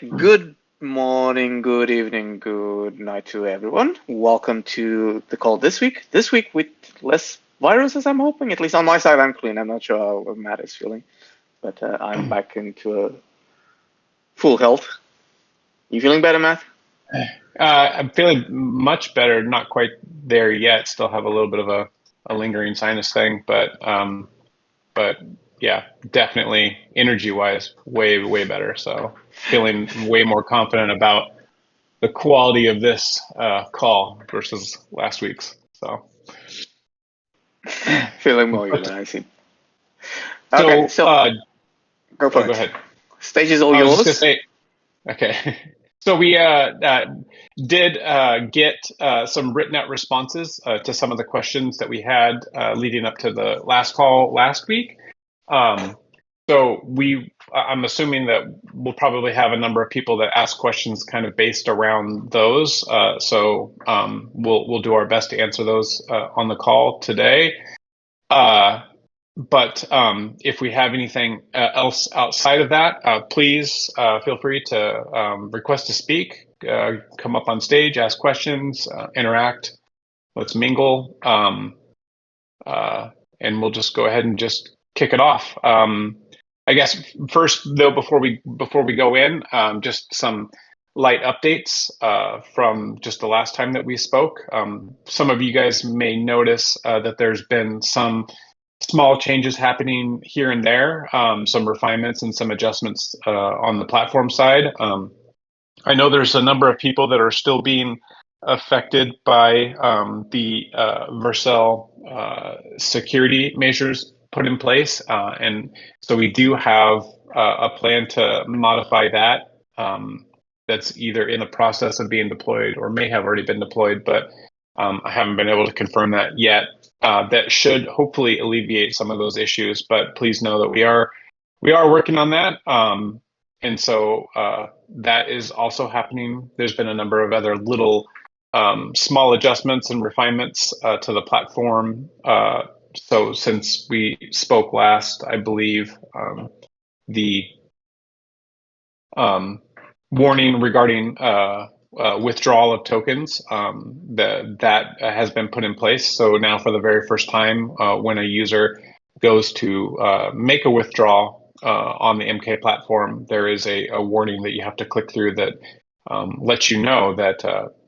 good morning, good evening, good night to everyone. Welcome to the call this week. This week with less viruses, I'm hoping. At least on my side, I'm clean. I'm not sure how Matt is feeling, but I'm back into a full health. You feeling better, Matt? I'm feeling much better. Not quite there yet. Still have a little bit of a lingering sinus thing, but yeah, definitely energy-wise, way better. So feeling way more confident about the quality of this call versus last week's. So, Feeling more but human, I see. Okay, so go for go it. ahead. Stage is all I was just gonna yours. say, okay. So we did get some written out responses to some of the questions that we had leading up to the last call last week. Um, I'm assuming that we'll probably have a number of people that ask questions kind of based around those. We'll do our best to answer those on the call today. But if we have anything else outside of that, please feel free to request to speak, come up on stage, ask questions, interact. Let's mingle, and we'll just go ahead and just kick it off. I guess first, though, before we go in, just some light updates from just the last time that we spoke. Some of you guys may notice that there's been some small changes happening here and there, some refinements and some adjustments on the platform side. I know there's a number of people that are still being affected by the Vercel security measures put in place, and so we do have a plan to modify that. That's either in the process of being deployed or may have already been deployed, but I haven't been able to confirm that yet. That should hopefully alleviate some of those issues, but please know that we are working on that. And so that is also happening. There's been a number of other little small adjustments and refinements to the platform. So since we spoke last, I believe the warning regarding withdrawal of tokens that has been put in place. So now, for the very first time, when a user goes to make a withdrawal on the MK platform, there is a warning that you have to click through that lets you know that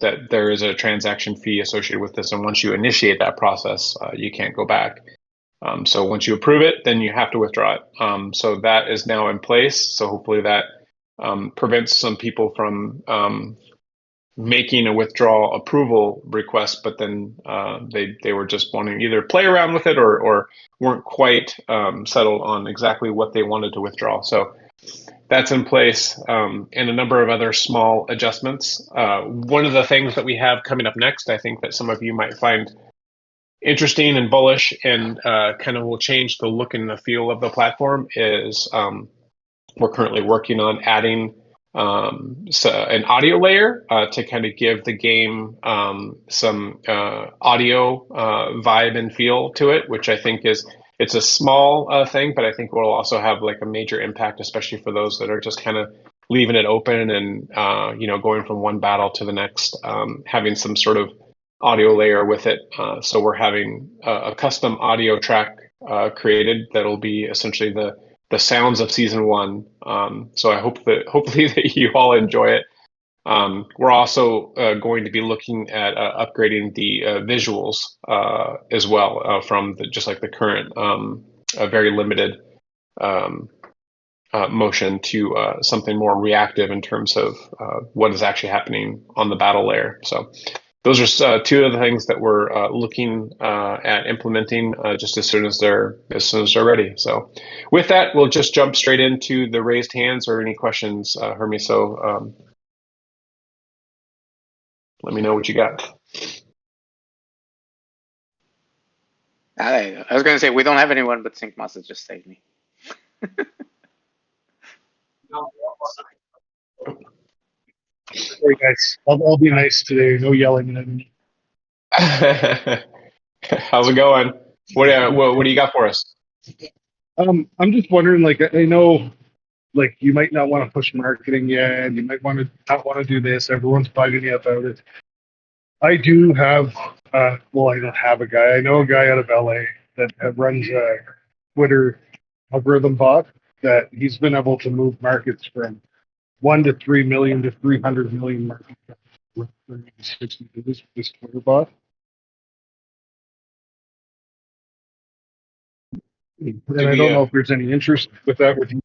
that there is a transaction fee associated with this, and once you initiate that process, you can't go back. So once you approve it, then you have to withdraw it. So that is now in place. So hopefully that prevents some people from making a withdrawal approval request, but then they were just wanting to either play around with it or weren't quite settled on exactly what they wanted to withdraw. So that's in place, and a number of other small adjustments. One of the things that we have coming up next, I think that some of you might find interesting and bullish and kind of will change the look and the feel of the platform, is we're currently working on adding an audio layer to kind of give the game some audio vibe and feel to it, which I think it's a small thing, but I think will also have like a major impact, especially for those that are just kind of leaving it open and going from one battle to the next, having some sort of audio layer with it. So we're having a custom audio track created that'll be essentially the sounds of season one. So I hope that hopefully that you all enjoy it. We're also going to be looking at upgrading the visuals as well, from just like the current very limited motion to something more reactive in terms of what is actually happening on the battle layer. So those are two of the things that we're looking at implementing just as soon as they're ready. So with that, we'll just jump straight into the raised hands or any questions, Hermie. So let me know what you got. I was going to say we don't have anyone, but Sync Master just saved me. Sorry, guys. I'll be nice today. No yelling at me. How's it going? What do you got for us? I'm just wondering, like, I know like you might not want to push marketing yet. You might want to not want to do this. Everyone's bugging you about it. I do have, well, I don't have a guy. I know a guy out of LA that runs a Twitter algorithm bot that he's been able to move markets from 1 to 3 million to 300 million market cap with 30 to 60 days with this Twitter bot. And I don't know if there's any interest with that with you.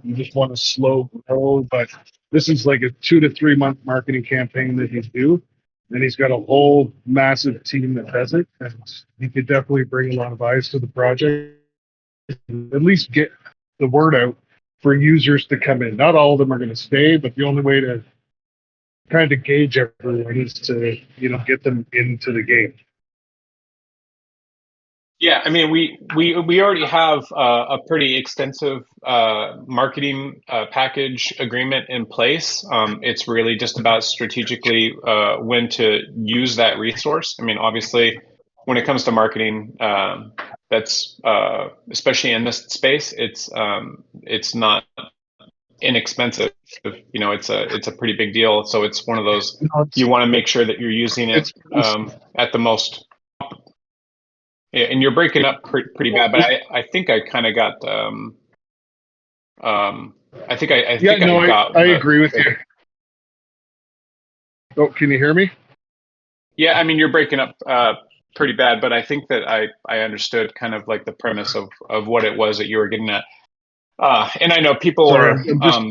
You just want to slow grow, but this is like a 2 to 3 month marketing campaign that he's due. And he's got a whole massive team that does it. And he could definitely bring a lot of eyes to the project. At least get the word out for users to come in. Not all of them are going to stay, but the only way to kind of gauge everyone is to, get them into the game. Yeah, I mean, we already have a pretty extensive marketing package agreement in place. It's really just about strategically when to use that resource. I mean, obviously, when it comes to marketing, that's especially in this space, it's not inexpensive. It's a pretty big deal. So it's one of those you want to make sure that you're using it at the most. Yeah, and you're breaking up pretty bad, but I think I kind of got. I think I agree with you. Oh, can you hear me? Yeah, I mean you're breaking up pretty bad, but I think that I understood kind of like the premise of what it was that you were getting at. And I know people Sorry, are.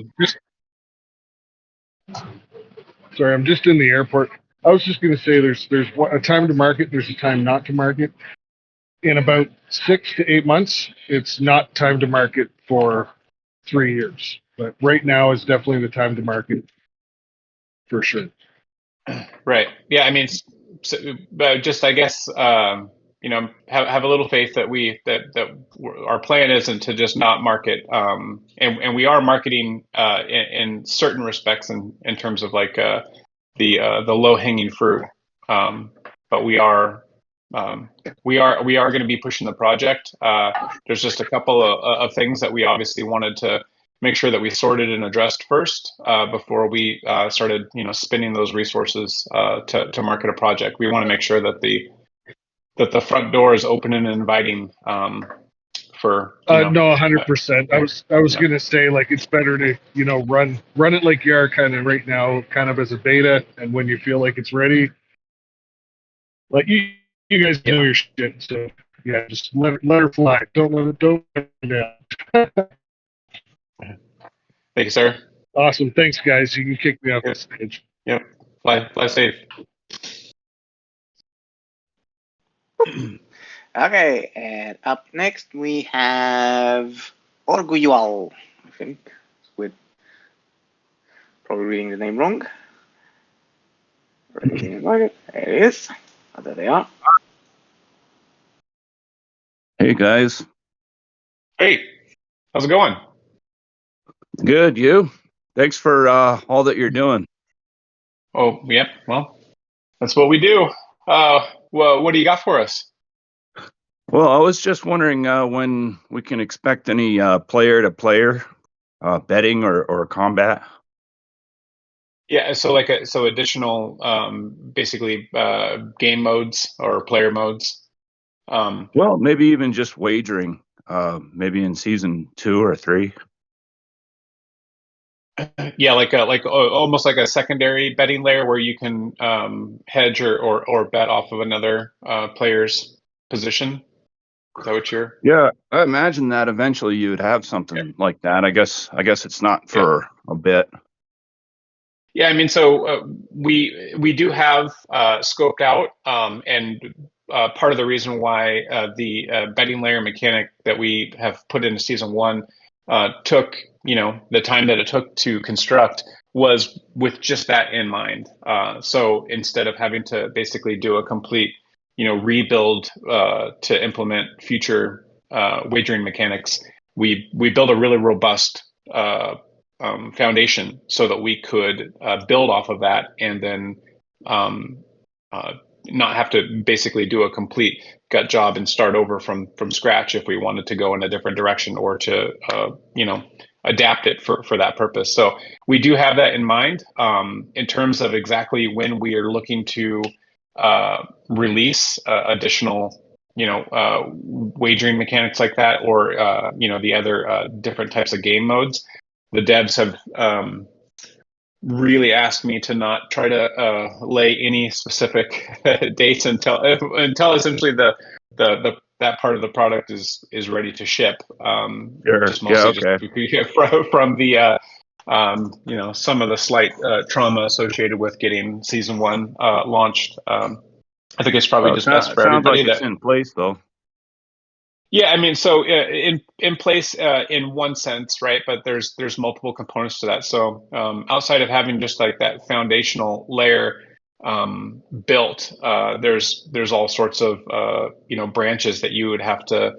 Sorry, I'm just in the airport. I was just going to say there's a time to market, there's a time not to market. In about 6 to 8 months, it's not time to market for 3 years. But right now is definitely the time to market for sure. Right. Yeah. I mean, just I guess have a little faith that our plan isn't to just not market, and we are marketing in certain respects in terms of like the low hanging fruit, but we are going to be pushing the project. There's just a couple of things that we obviously wanted to make sure that we sorted and addressed first before we started, spending those resources to market a project. We want to make sure that the front door is open and inviting for. No, 100%. I was going to say like it's better to run it like you are kind of right now, kind of as a beta, and when you feel like it's ready, like you guys know your shit, so yeah, just let her fly. Don't let it down. Thank you, sir. Awesome. Thanks, guys. You can kick me off the stage. Yep. Fly safe. Okay, and up next we have Orguyual, I think, with probably reading the name wrong. There it is. Oh, there they are. Hey guys. Hey, how's it going? Good, you? Thanks for all that you're doing. Oh, yep. Well, that's what we do. Well, what do you got for us? Well, I was just wondering when we can expect any player-to-player betting or combat. Yeah, so additional basically game modes or player modes. Well, maybe even just wagering. Maybe in season 2 or 3. Yeah, almost like a secondary betting layer where you can hedge or bet off of another player's position. Is that what you're? Yeah, I imagine that eventually you would have something like that. I guess it's not for a bit. Yeah, I mean, so we do have scoped out, and part of the reason why the betting layer mechanic that we have put into season 1 took the time that it took to construct was with just that in mind. So instead of having to basically do a complete rebuild to implement future wagering mechanics, we built a really robust foundation so that we could build off of that and then not have to basically do a complete gut job and start over from scratch if we wanted to go in a different direction or to adapt it for that purpose. So we do have that in mind. In terms of exactly when we are looking to release additional, wagering mechanics like that, or the other different types of game modes, the devs have really asked me to not try to lay any specific dates until essentially that part of the product is ready to ship. Sure. Just mostly Yeah, okay. just from the some of the slight trauma associated with getting season 1 launched. I think it's probably Well, just best for sounds like everybody it's that. in place, though. Yeah, I mean, so in place in one sense, right? But there's multiple components to that. So outside of having just like that foundational layer built, there's all sorts of branches that you would have to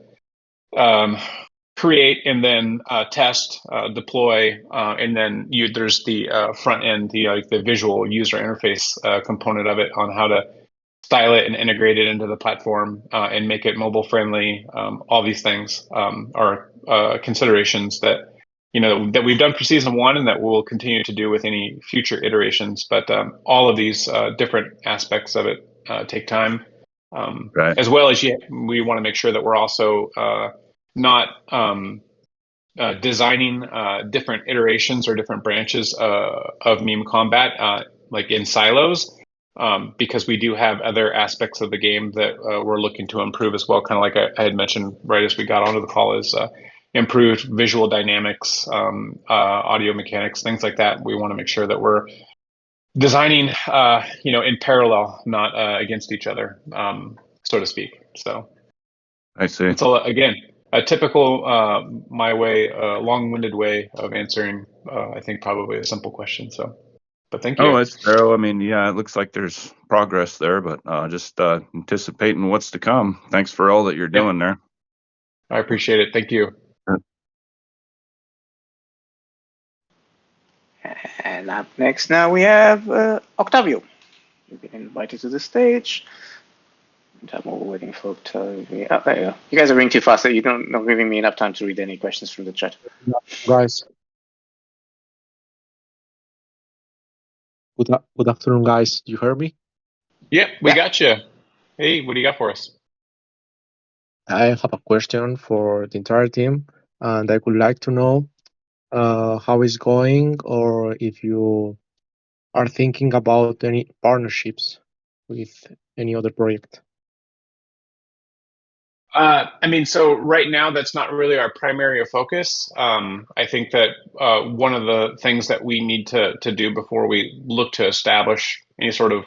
create and then test, deploy, and then there's the front end, the visual user interface component of it on how to style it and integrate it into the platform and make it mobile friendly. All these things are considerations that that we've done for season 1 and that we'll continue to do with any future iterations. But all of these different aspects of it take time, Right. as well as we want to make sure that we're also not designing different iterations or different branches of Meme Kombat like in silos. Because we do have other aspects of the game that we're looking to improve as well. Kind of like I had mentioned right as we got onto the call, is improved visual dynamics, audio mechanics, things like that. We want to make sure that we're designing, in parallel, not against each other, so to speak. So I see. it's again a typical my way, long-winded way of answering. I think probably a simple question. So. But thank you. Oh, it's thorough. I mean, yeah, it looks like there's progress there, but just anticipating what's to come. Thanks for all that you're doing there. I appreciate it. Thank you. And up next now we have Octavio. You've been invited to the stage. I'm waiting for Octavio. Oh, there you go. You guys are reading too fast. So you're not giving me enough time to read any questions from the chat. Guys. Good afternoon, guys. Do you hear me? Yep, we got you. Hey, what do you got for us? I have a question for the entire team, and I would like to know how it's going, or if you are thinking about any partnerships with any other project. So right now that's not really our primary focus. I think that one of the things that we need to do before we look to establish any sort of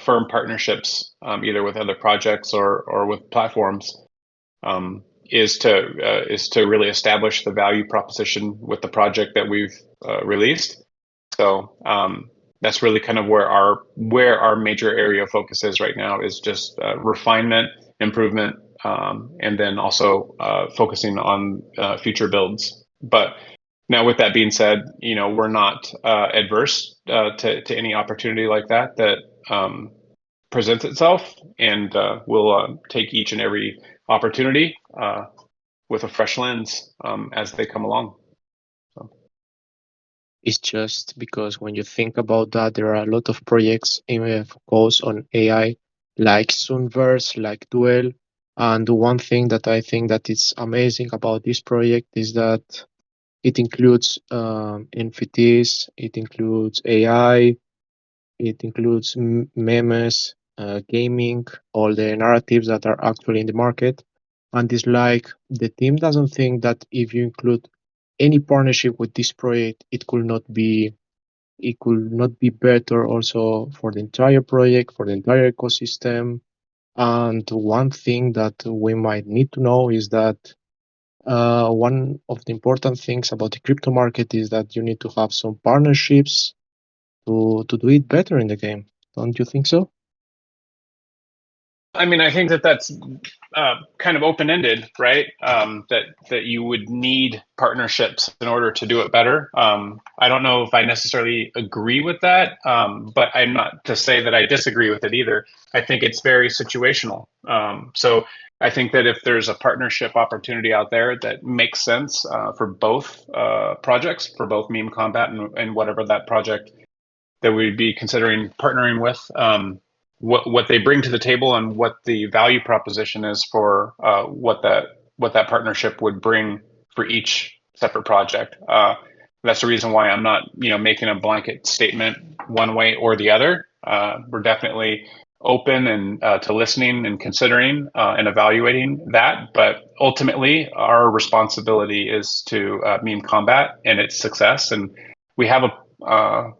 firm partnerships, either with other projects or with platforms, is to really establish the value proposition with the project that we've released. So that's really kind of where our major area of focus is right now, is just refinement, improvement, and then also focusing on future builds. But now, with that being said, we're not adverse to any opportunity like that presents itself, and we'll take each and every opportunity with a fresh lens as they come along. So. It's just because when you think about that, there are a lot of projects focused on AI, like Sunverse, like Duel. And the one thing that I think that is amazing about this project is that it includes NFTs, it includes AI, it includes memes, gaming, all the narratives that are actually in the market. And it's like the team doesn't think that if you include any partnership with this project, it could not be better also for the entire project, for the entire ecosystem. And one thing that we might need to know is that one of the important things about the crypto market is that you need to have some partnerships to do it better in the game. Don't you think so? I mean, I think that's kind of open-ended, right? That you would need partnerships in order to do it better. I don't know if I necessarily agree with that, but I'm not to say that I disagree with it either. I think it's very situational. So I think that if there's a partnership opportunity out there that makes sense for both projects, for both Meme Combat and whatever that project that we'd be considering partnering with, what they bring to the table and what the value proposition is for what that partnership would bring for each separate project. That's the reason why I'm not making a blanket statement one way or the other. We're definitely open and to listening and considering and evaluating that, but ultimately our responsibility is to Meme Combat and its success, and we have a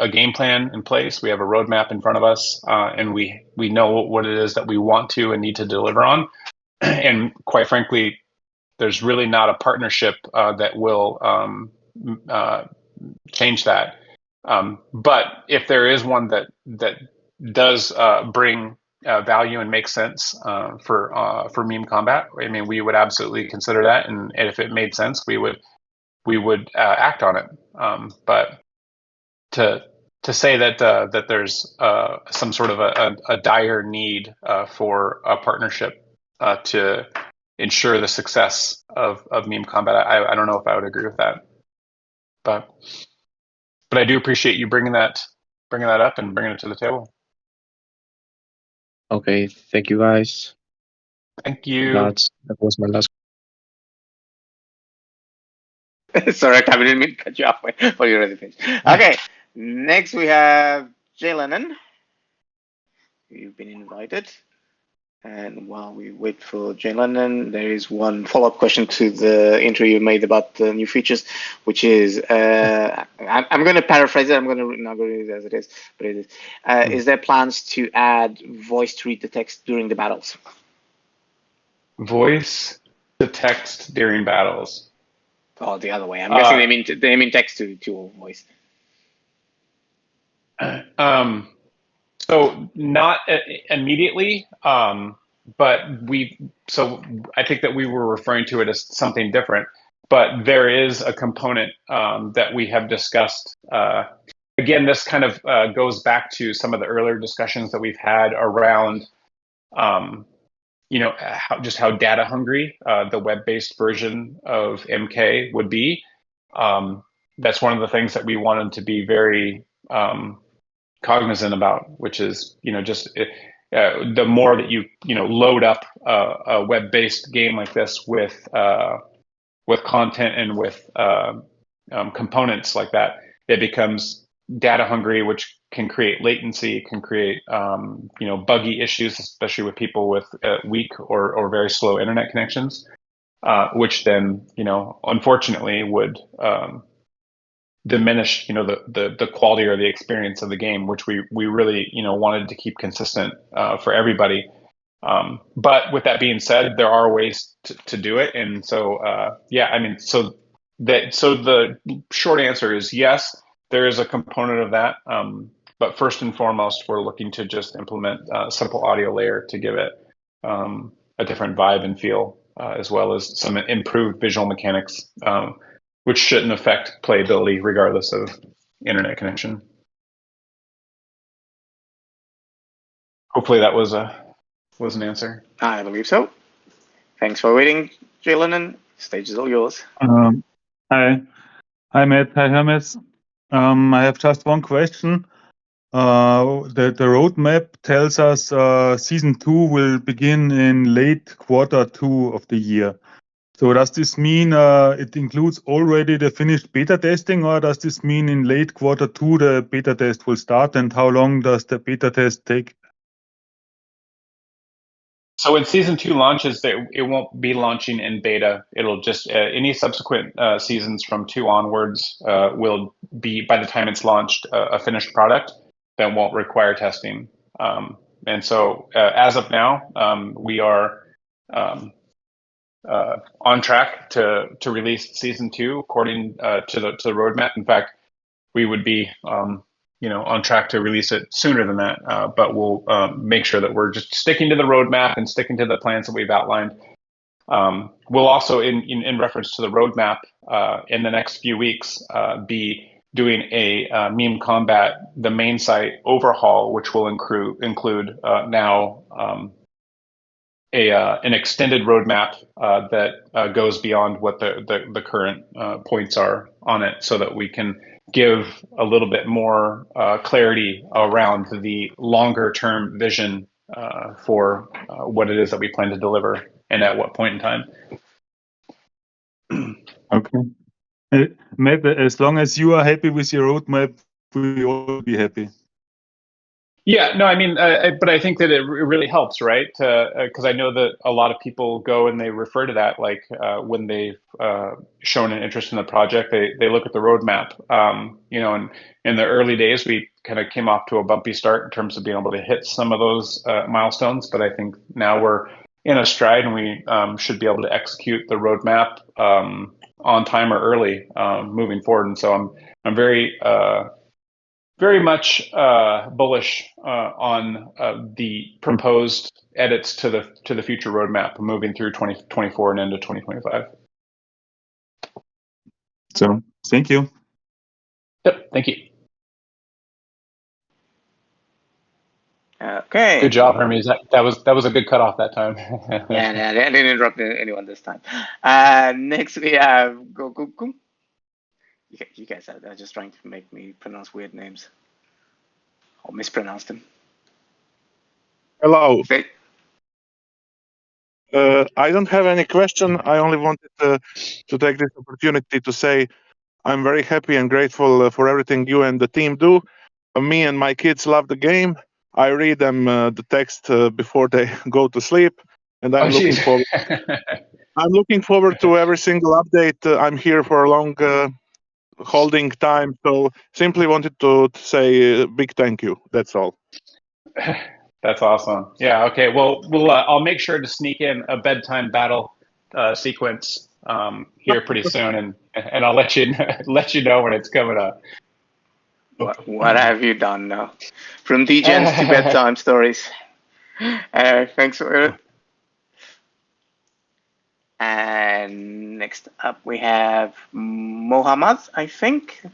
game plan in place. We have a roadmap in front of us, and we know what it is that we want to and need to deliver on. And quite frankly, there's really not a partnership that will change that. But if there is one that does bring value and make sense for Meme Combat, I mean, we would absolutely consider that, and if it made sense, we would act on it. But to say that there's some sort of a dire need for a partnership to ensure the success of Meme Combat, I don't know if I would agree with that. But I do appreciate you bringing that up and bringing it to the table. Okay, thank you guys. Thank you. That was my last. Sorry, I didn't mean to cut you off for your already finished. Okay, next we have Jay Lennon. You've been invited. And while we wait for Jay Lennon, there is one follow-up question to the intro you made about the new features, which is, I'm going to paraphrase it. I'm not going to read it as it is, but it is. Is there plans to add voice to read the text during the battles? Voice to text during battles. Oh, the other way. I'm guessing they mean text to voice. So not immediately, but I think that we were referring to it as something different, but there is a component that we have discussed. Again, this kind of goes back to some of the earlier discussions that we've had around, how data hungry the web-based version of MK would be. That's one of the things that we wanted to be very cognizant about, which is the more that you load up a web-based game like this with content and with components like that, it becomes data hungry, which can create latency, can create buggy issues, especially with people with weak or very slow internet connections, which then unfortunately would diminish the quality or the experience of the game, which we really wanted to keep consistent for everybody. But with that being said, there are ways to do it, and so the short answer is yes, there is a component of that. But first and foremost, we're looking to just implement a simple audio layer to give it a different vibe and feel, as well as some improved visual mechanics, which shouldn't affect playability regardless of internet connection. Hopefully that was an answer. I believe so. Thanks for waiting, Jay Lennon. Stage is all yours. Hi, Matt. Hi, Hermes. I have just one question. The roadmap tells us season 2 will begin in late quarter 2 of the year. So does this mean it includes already the finished beta testing, or does this mean in late quarter 2 the beta test will start, and how long does the beta test take? So when season 2 launches, it won't be launching in beta. It'll just any subsequent seasons from 2 onwards will be, by the time it's launched, a finished product that won't require testing. And so as of now, we are on track to release season 2 according to the roadmap. In fact, we would be on track to release it sooner than that. But we'll make sure that we're just sticking to the roadmap and sticking to the plans that we've outlined. We'll also, in reference to the roadmap, in the next few weeks, be doing a Meme Kombat, the main site overhaul, which will include now an extended roadmap that goes beyond what the current points are on it, so that we can give a little bit more clarity around the longer term vision for what it is that we plan to deliver and at what point in time. Okay. Matt, as long as you are happy with your roadmap, we all be happy. Yeah, no, I mean, but I think that it really helps, right? Because I know that a lot of people go and they refer to that, like when they've shown an interest in the project, they look at the roadmap. And in the early days, we kind of came off to a bumpy start in terms of being able to hit some of those milestones. But I think now we're in a stride, and we should be able to execute the roadmap on time or early moving forward. And so I'm very much bullish on the proposed edits to the future roadmap moving through 2024 and into 2025. So thank you. Yep, thank you. Okay. Good job, Hermes. That was a good cutoff that time. Yeah, I didn't interrupt anyone this time. Next we have go. You guys are just trying to make me pronounce weird names or mispronounce them. Hello. Okay. I don't have any question. I only wanted to take this opportunity to say I'm very happy and grateful for everything you and the team do. Me and my kids love the game. I read them the text before they go to sleep, and I'm looking forward. I'm looking forward to every single update. I'm here for a long holding time, so simply wanted to say a big thank you. That's all. That's awesome. Yeah. Okay. Well, I'll make sure to sneak in a bedtime battle sequence here pretty soon, and I'll let you know when it's coming up. What have you done now? From DGens to bedtime stories. Thanks for it. And next up we have Mohammad, I think.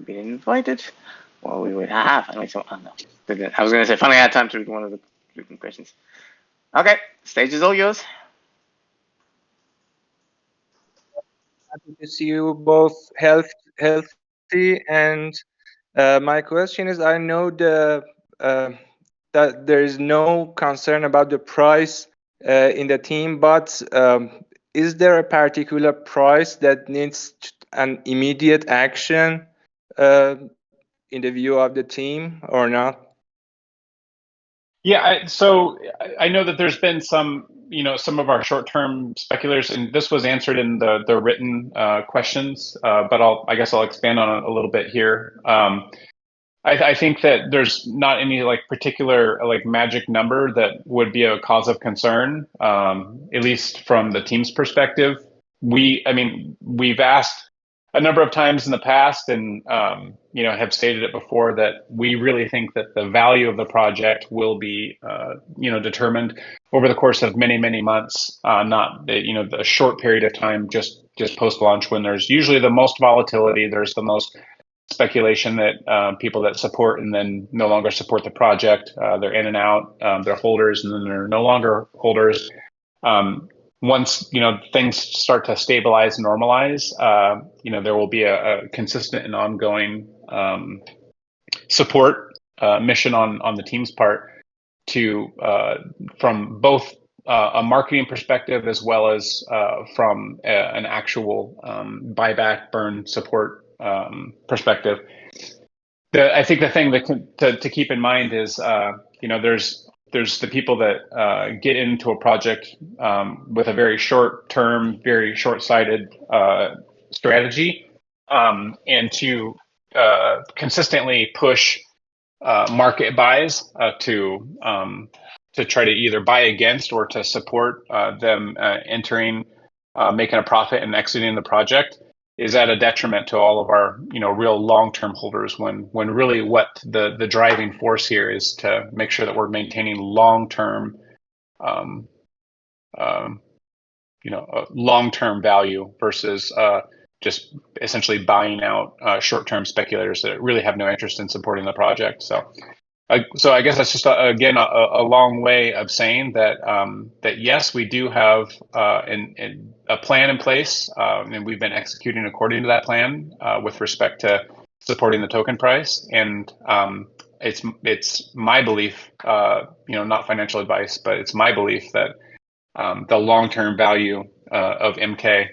Been invited. Well, we would have. Finally, no. I was going to say, finally I had time to read one of the written questions. Okay, stage is all yours. Happy to see you both healthy. And my question is, I know that there is no concern about the price in the team, but is there a particular price that needs an immediate action in the view of the team or not? Yeah, so I know that there's been some of our short-term speculators, and this was answered in the written questions, but I guess I'll expand on it a little bit here. I think that there's not any particular magic number that would be a cause of concern, at least from the team's perspective. We've asked a number of times in the past, and have stated it before, that we really think that the value of the project will be determined over the course of many months, not the short period of time just post launch, when there's usually the most volatility, there's the most speculation that people that support and then no longer support the project, they're in and out, they're holders and then they're no longer holders. Once things start to stabilize and normalize, there will be a consistent and ongoing support mission on the team's part to from both a marketing perspective as well as from an actual buyback burn support perspective. I think the thing that to keep in mind is there's the people that get into a project with a very short-term, very short-sighted strategy, and to consistently push market buys to try to either buy against or to support them entering, making a profit and exiting the project. is at a detriment to all of our, real long-term holders when really what the driving force here is to make sure that we're maintaining long-term, long-term value versus just essentially buying out short-term speculators that really have no interest in supporting the project. So I guess that's just again a long way of saying that that yes, we do have a plan in place, and we've been executing according to that plan with respect to supporting the token price. And it's my belief, not financial advice, but it's my belief that the long-term value of MK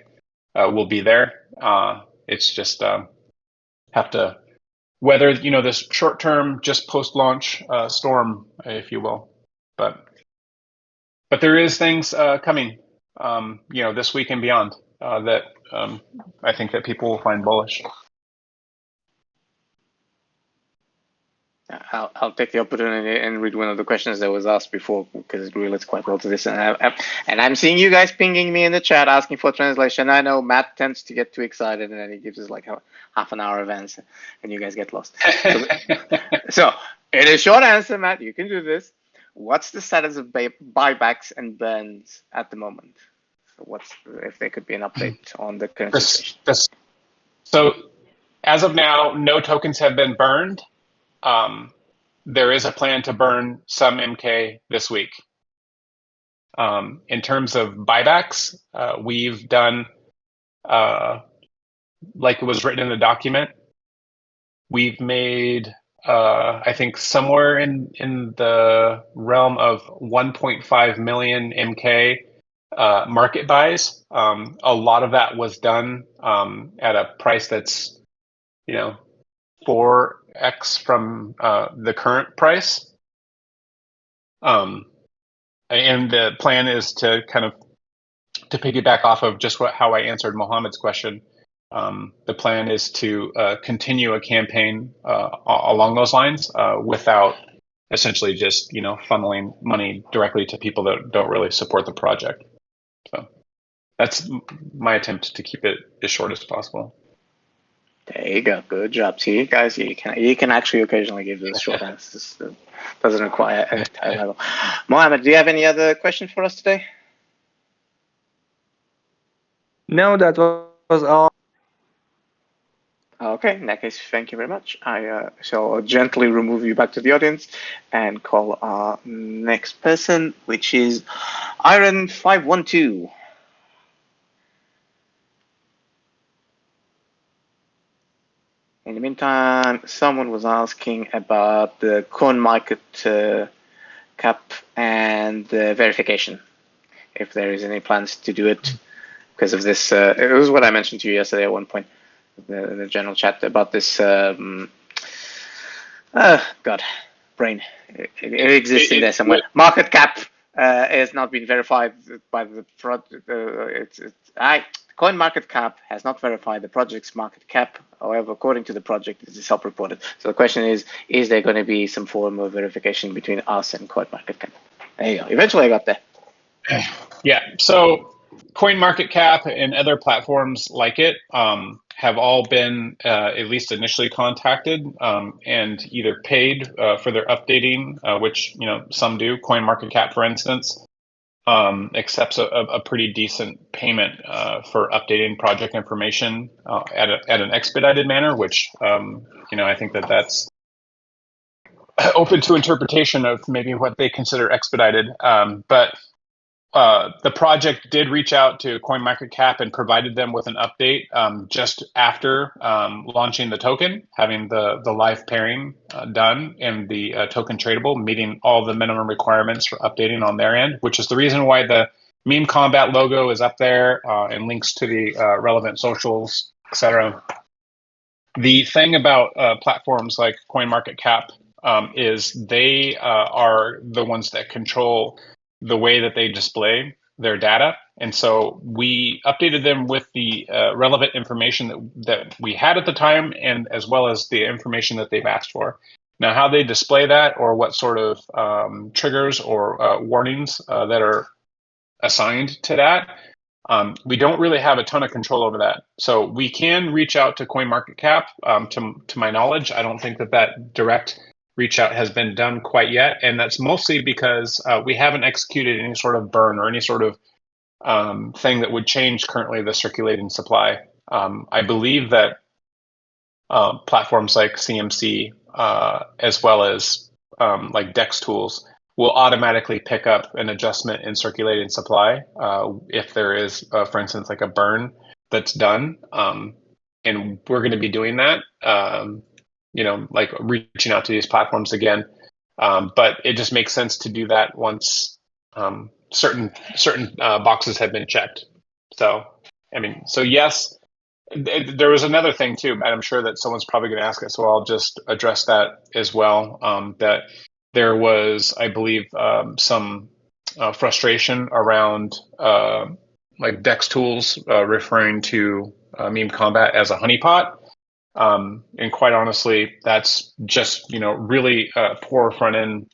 will be there. It's just have to weather, this short-term, just post-launch storm, if you will. But there is things coming, this week and beyond that I think that people will find bullish. I'll take the opportunity and read one of the questions that was asked before because it relates quite well to this. And I'm seeing you guys pinging me in the chat asking for translation. I know Matt tends to get too excited and then he gives us like half an hour events and you guys get lost. So in a short answer, Matt, you can do this. What's the status of buybacks and burns at the moment? So if there could be an update on the current situation? So as of now, no tokens have been burned. There is a plan to burn some MK this week. In terms of buybacks, we've done, like it was written in the document, we've made, I think, somewhere in the realm of 1.5 million MK market buys. A lot of that was done at a price that's, 4x from the current price. And the plan is to kind of to piggyback off of just how I answered Mohammed's question. The plan is to continue a campaign along those lines without essentially just funneling money directly to people that don't really support the project. So that's my attempt to keep it as short as possible. There you go. Good job. See, guys, you can actually occasionally give those short answers. It doesn't require a high level. Mohammed, do you have any other questions for us today? No, that was all. Okay, in that case, thank you very much. I shall gently remove you back to the audience and call our next person, which is Iron512. In the meantime, someone was asking about the coin market cap and the verification, if there is any plans to do it because of this. It was what I mentioned to you yesterday at one point, the general chat about this. God, brain. It exists in there somewhere. Market cap has not been verified by the project. Coin market cap has not verified the project's market cap. However, according to the project, it is self-reported. So the question is there going to be some form of verification between us and coin market cap? There you go. Eventually I got there. Yeah. So CoinMarketCap and other platforms like it have all been at least initially contacted and either paid for their updating, which some do. CoinMarketCap, for instance, accepts a pretty decent payment for updating project information at an expedited manner, which I think that's open to interpretation of maybe what they consider expedited. But the project did reach out to CoinMarketCap and provided them with an update just after launching the token, having the live pairing done and the token tradable, meeting all the minimum requirements for updating on their end, which is the reason why the Meme Kombat logo is up there and links to the relevant socials, etc. The thing about platforms like CoinMarketCap is they are the ones that control the way that they display their data. And so we updated them with the relevant information that we had at the time, and as well as the information that they've asked for. Now, how they display that or what sort of triggers or warnings that are assigned to that We don't really have a ton of control over that. So we can reach out to CoinMarketCap. To my knowledge, I don't think that direct reach out has been done quite yet. And that's mostly because we haven't executed any sort of burn or any sort of thing that would change currently the circulating supply. I believe that platforms like CMC, as well as like DEX tools, will automatically pick up an adjustment in circulating supply if there is, for instance, like a burn that's done. And we're going to be doing that, like reaching out to these platforms again. But it just makes sense to do that once certain boxes have been checked. So, so yes. There was another thing too, and I'm sure that someone's probably going to ask it, so I'll just address that as well. That there was, I believe, some frustration around like DEX tools referring to Meme Kombat as a honeypot, and quite honestly, that's just really poor front end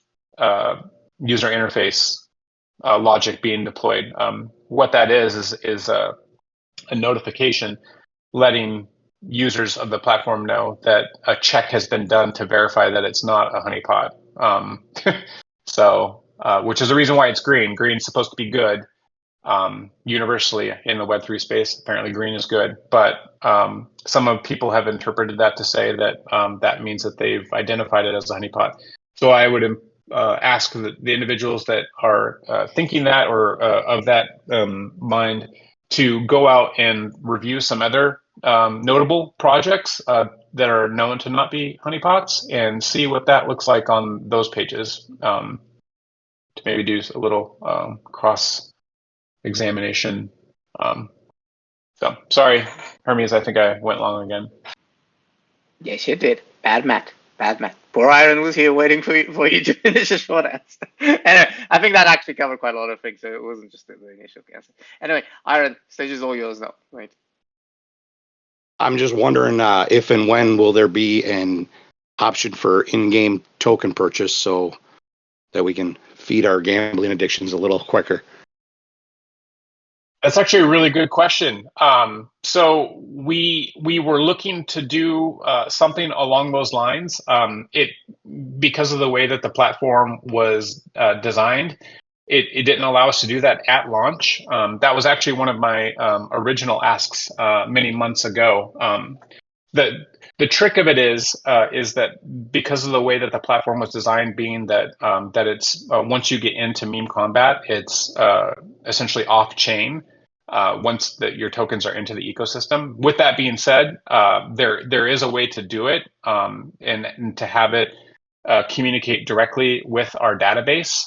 user interface logic being deployed. What that is a notification letting users of the platform know that a check has been done to verify that it's not a honeypot. So, which is the reason why it's green. Green's supposed to be good. Universally in the Web3 space, apparently green is good. But some people have interpreted that to say that that means that they've identified it as a honeypot. So I would ask the individuals that are thinking that or of that mind to go out and review some other notable projects that are known to not be honeypots and see what that looks like on those pages, to maybe do a little cross examination. So sorry, Hermes, I think I went long again. Yes, you did. Bad Matt. Poor Iron was here waiting for you to finish a short answer. Anyway, I think that actually covered quite a lot of things, so it wasn't just the initial answer. Anyway, Iron, stage is all yours now. Right. I'm just wondering if and when will there be an option for in-game token purchase so that we can feed our gambling addictions a little quicker? That's actually a really good question. So we were looking to do something along those lines. Because of the way that the platform was designed, it didn't allow us to do that at launch. That was actually one of my original asks many months ago. The trick of it is that because of the way that the platform was designed, being that that it's once you get into Meme Kombat, it's essentially off chain once your tokens are into the ecosystem. With that being said, there is a way to do it and to have it communicate directly with our database,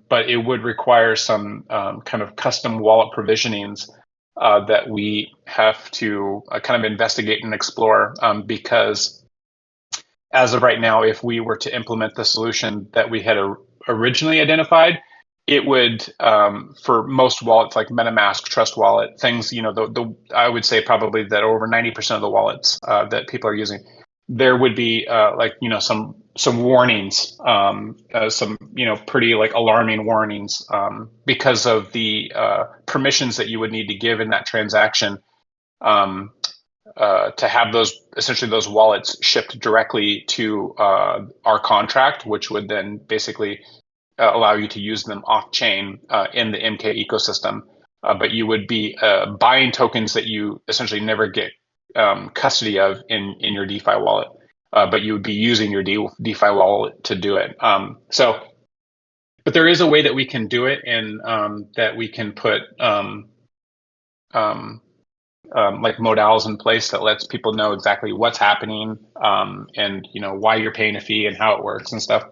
but it would require some kind of custom wallet provisionings that we have to kind of investigate and explore, because as of right now, if we were to implement the solution that we had originally identified, it would, for most wallets like MetaMask, Trust Wallet, things, I would say probably that over 90% of the wallets that people are using, there would be some warnings, some pretty like alarming warnings because of the permissions that you would need to give in that transaction to have those wallets shipped directly to our contract, which would then basically allow you to use them off chain in the MK ecosystem. But you would be buying tokens that you essentially never get custody of in your DeFi wallet, but you would be using your DeFi wallet to do it. But there is a way that we can do it, and that we can put like modals in place that lets people know exactly what's happening, and why you're paying a fee and how it works and stuff.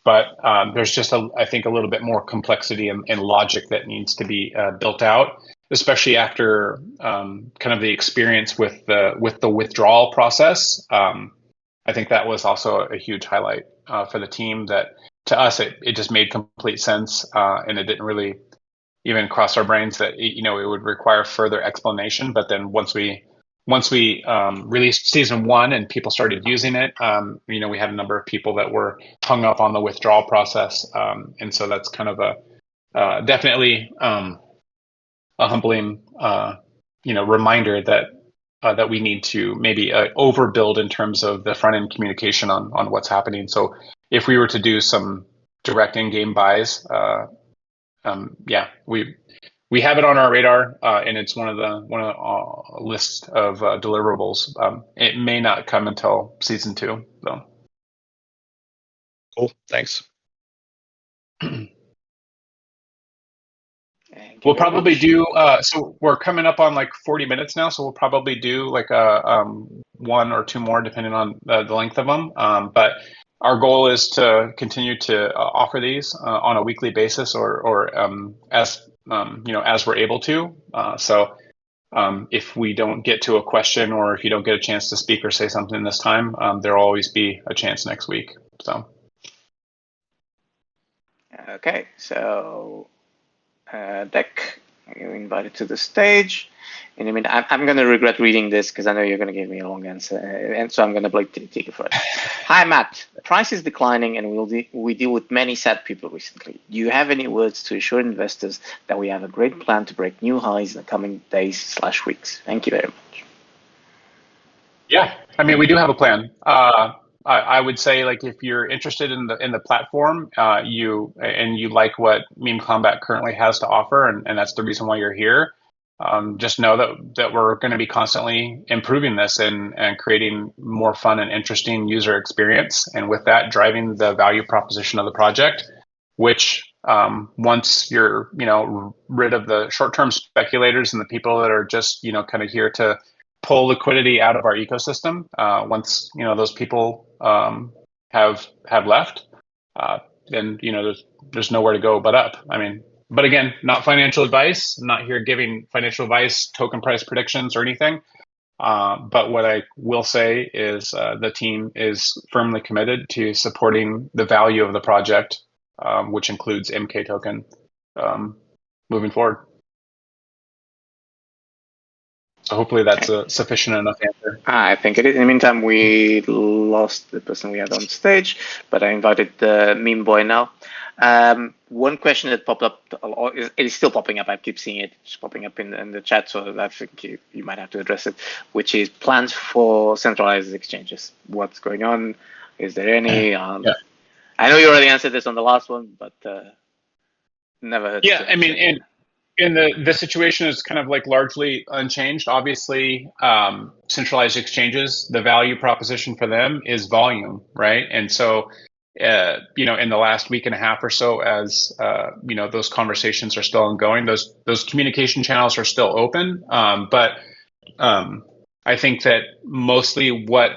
But there's just I think a little bit more complexity and logic that needs to be built out, especially after kind of the experience with the withdrawal process. I think that was also a huge highlight for the team. That to us it just made complete sense, and it didn't really even cross our brains that it would require further explanation. But then once we released season 1 and people started using it, we had a number of people that were hung up on the withdrawal process, and so that's kind of a definitely a humbling reminder that we need to maybe overbuild in terms of the front end communication on what's happening. So if we were to do some direct in-game buys, we have it on our radar, and it's one of the list of deliverables. It may not come until season 2, though. Cool. Thanks. We'll probably do. So we're coming up on like 40 minutes now, so we'll probably do like one or two more, depending on the length of them. But our goal is to continue to offer these on a weekly basis, or as we're able to. So if we don't get to a question, or if you don't get a chance to speak or say something this time, there'll always be a chance next week. So. Okay, so Deck, you're invited to the stage. In a minute, I'm going to regret reading this because I know you're going to give me a long answer, and so I'm going to take it first. Hi, Matt. Price is declining, and we deal with many sad people recently. Do you have any words to assure investors that we have a great plan to break new highs in the coming days/weeks? Thank you very much. Yeah, I mean, we do have a plan. I would say, like, if you're interested in the platform, you like what Meme Kombat currently has to offer, and that's the reason why you're here. Just know that we're going to be constantly improving this and creating more fun and interesting user experience, and with that, driving the value proposition of the project. Which once you're rid of the short-term speculators and the people that are just kind of here to pull liquidity out of our ecosystem, once those people have left, then there's nowhere to go but up. I mean, but again, not financial advice. I'm not here giving financial advice, token price predictions, or anything. But what I will say is the team is firmly committed to supporting the value of the project, which includes MK token, moving forward. So hopefully that's a sufficient enough answer. I think it is. In the meantime, we lost the person we had on stage, but I invited the meme boy now. One question that popped up, it is still popping up. I keep seeing it just popping up in the chat, so I think you might have to address it, which is plans for centralized exchanges. What's going on? Is there any? Yeah. I know you already answered this on the last one, but never heard. Yeah, I mean, and the situation is kind of like largely unchanged. Obviously, centralized exchanges, the value proposition for them is volume, right? And so, in the last week and a half or so, as those conversations are still ongoing, those communication channels are still open. But I think that mostly what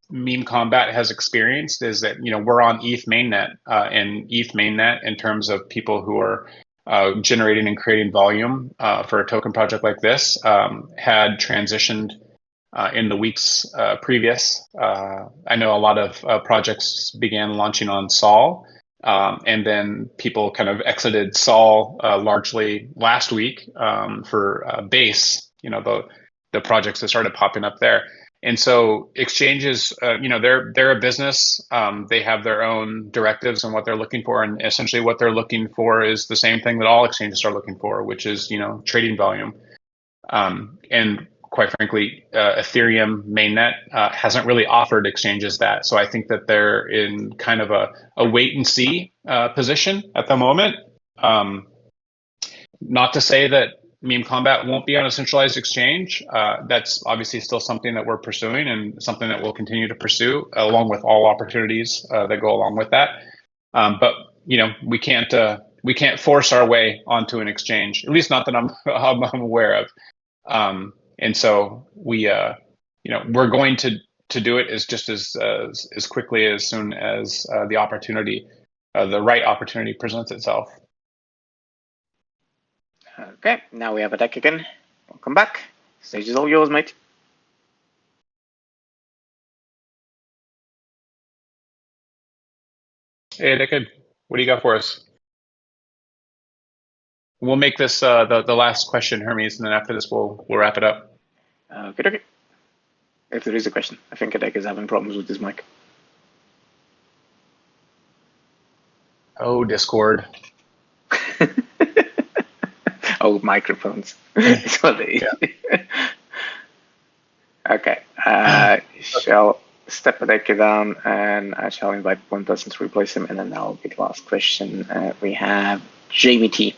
Meme Kombat has experienced is that we're on ETH mainnet, and ETH mainnet, in terms of people who are generating and creating volume for a token project like this, had transitioned in the weeks previous. I know a lot of projects began launching on Sol, and then people kind of exited Sol largely last week for Base, the projects that started popping up there. And so exchanges, they're a business. They have their own directives on what they're looking for, and essentially what they're looking for is the same thing that all exchanges are looking for, which is trading volume. And quite frankly, Ethereum mainnet hasn't really offered exchanges that. So I think that they're in kind of a wait and see position at the moment. Not to say that Meme Kombat won't be on a centralized exchange. That's obviously still something that we're pursuing, and something that we'll continue to pursue, along with all opportunities that go along with that. But we can't force our way onto an exchange, at least not that I'm aware of. And so we're going to do it as quickly as soon as the right opportunity presents itself. Okay, now we have a deck again. Welcome back. Stage is all yours, mate. Hey, Deckard, what do you got for us? We'll make this the last question, Hermes, and then after this, we'll wrap it up. Okay. If there is a question, I think Deck is having problems with his mic. Oh, Discord. Oh, microphones. That's what they. Okay. Shall step a deck down, and I shall invite one person to replace him, and then that'll be the last question. We have Jamie T.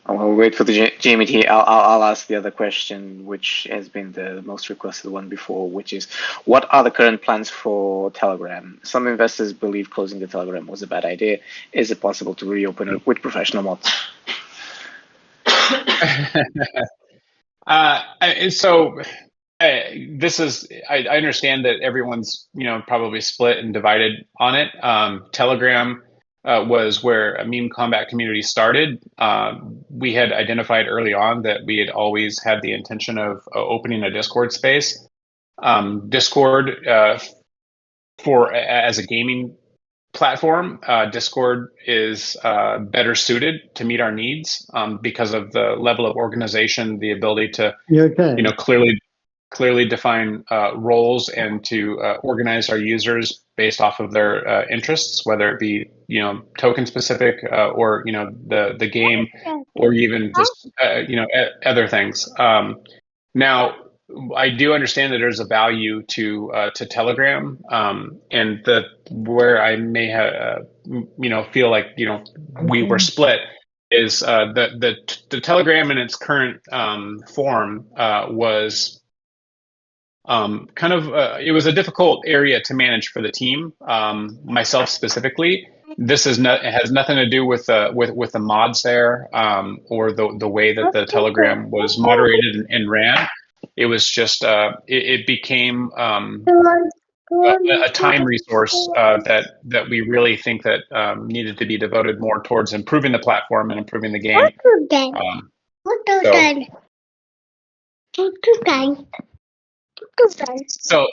I'll wait for the Jamie T. I'll ask the other question, which has been the most requested one before, which is, what are the current plans for Telegram? Some investors believe closing the Telegram was a bad idea. Is it possible to reopen it with professional mods? This is, I understand that everyone's, probably split and divided on it. Telegram was where a Meme Kombat community started. We had identified early on that we had always had the intention of opening a Discord space. Discord, as a gaming platform, Discord is better suited to meet our needs because of the level of organization, the ability to, clearly define roles and to organize our users based off of their interests, whether it be token specific or the game, or even just other things. Now, I do understand that there's a value to Telegram, and where I may have feel like we were split is the Telegram in its current form was it was a difficult area to manage for the team, myself specifically. This it has nothing to do with the mods there, or the way that the Telegram was moderated and ran. It was just it became a time resource that we really think that needed to be devoted more towards improving the platform and improving the game. So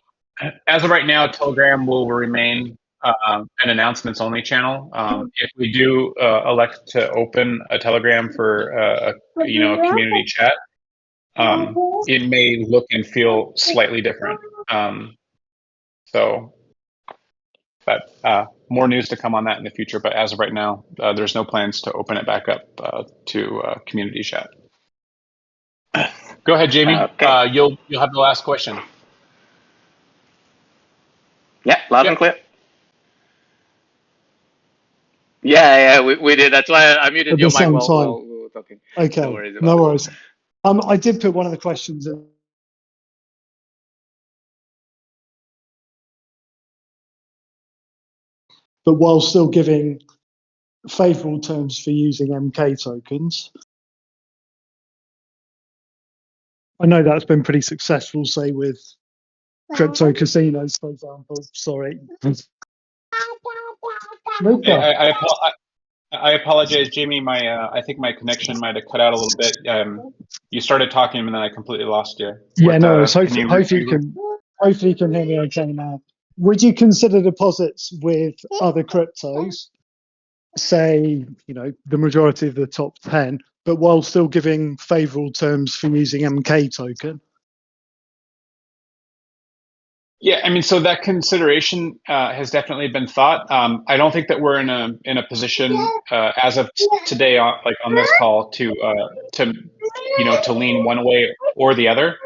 as of right now, Telegram will remain an announcements only channel. If we do elect to open a Telegram for a community chat, it may look and feel slightly different. But more news to come on that in the future. But as of right now, there's no plans to open it back up to community chat. Go ahead, Jamie. Okay. You'll have the last question. Yeah, loud and clear. Yeah, we did. That's why I muted your mic while we were talking. Okay, no worries. I did put one of the questions in. But while still giving favorable terms for using MK tokens. I know that's been pretty successful, say, with crypto casinos, for example. Sorry. I apologize, Jamie. I think my connection might have cut out a little bit. You started talking, and then I completely lost you. Yeah, no. Hopefully you can hear me okay now. Would you consider deposits with other cryptos, say, the majority of the top 10, but while still giving favorable terms for using MK token? Yeah, I mean, so that consideration has definitely been thought. I don't think that we're in a position as of today, on this call, to lean one way or the other.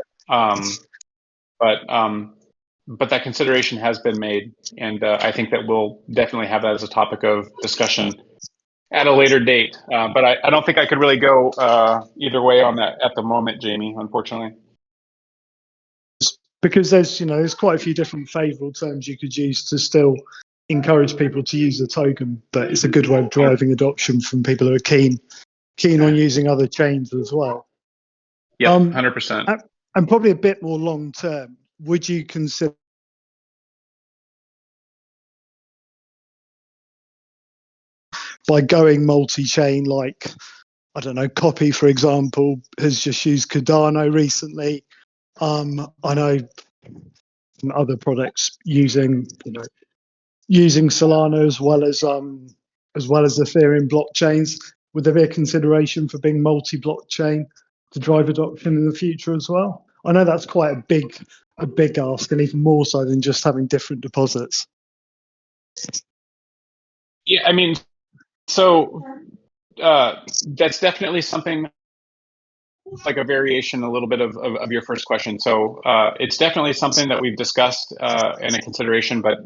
But that consideration has been made, and I think that we'll definitely have that as a topic of discussion at a later date. But I don't think I could really go either way on that at the moment, Jamie, unfortunately. Because there's quite a few different favorable terms you could use to still encourage people to use the token, but it's a good way of driving adoption from people who are keen on using other chains as well. Yeah, 100%. And probably a bit more long term, would you consider by going multi-chain, like, I don't know, Copy, for example, has just used Cardano recently. I know other products using Solana as well as Ethereum blockchains. Would there be a consideration for being multi-blockchain to drive adoption in the future as well? I know that's quite a big ask, and even more so than just having different deposits. Yeah, I mean, so That's definitely something like a variation, a little bit of your first question. So it's definitely something that we've discussed and a consideration, but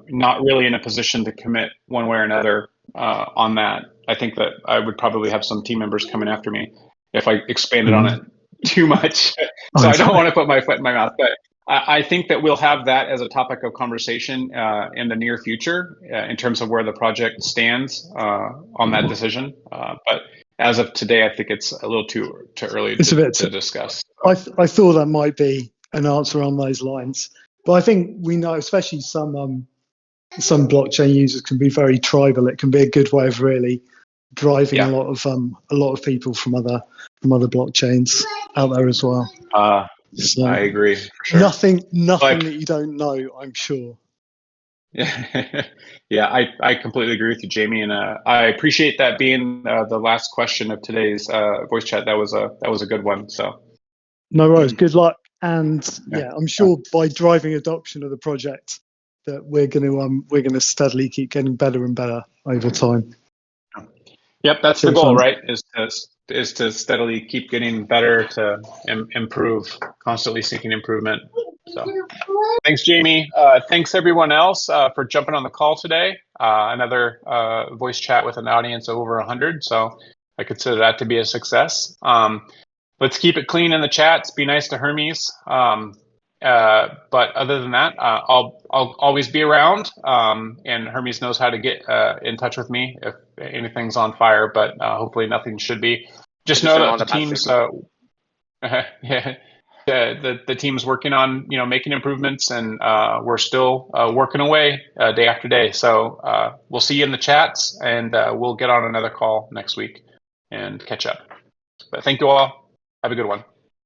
not really in a position to commit one way or another on that. I think that I would probably have some team members coming after me if I expanded on it too much. So I don't want to put my foot in my mouth, but I think that we'll have that as a topic of conversation in the near future in terms of where the project stands on that decision. But as of today, I think it's a little too early to discuss. I thought that might be an answer on those lines, but I think we know, especially some blockchain users can be very tribal. It can be a good way of really driving a lot of people from other blockchains out there as well. So I agree, for sure. Nothing that you don't know, I'm sure. Yeah, I completely agree with you, Jamie, and I appreciate that being the last question of today's voice chat. That was a good one. So no worries. Good luck, and I'm sure by driving adoption of the project, that we're going to steadily keep getting better and better over time. Yep, that's the goal, right? Is to steadily keep getting better, to improve, constantly seeking improvement. So thanks, Jamie. Thanks everyone else for jumping on the call today. Another voice chat with an audience of over 100. So I consider that to be a success. Let's keep it clean in the chats. Be nice to Hermes. But other than that, I'll always be around. And Hermes knows how to get in touch with me if anything's on fire. But hopefully nothing should be. Just know that the team's the team's working on making improvements, and we're still working away day after day. So we'll see you in the chats, and we'll get on another call next week and catch up. But thank you all. Have a good one.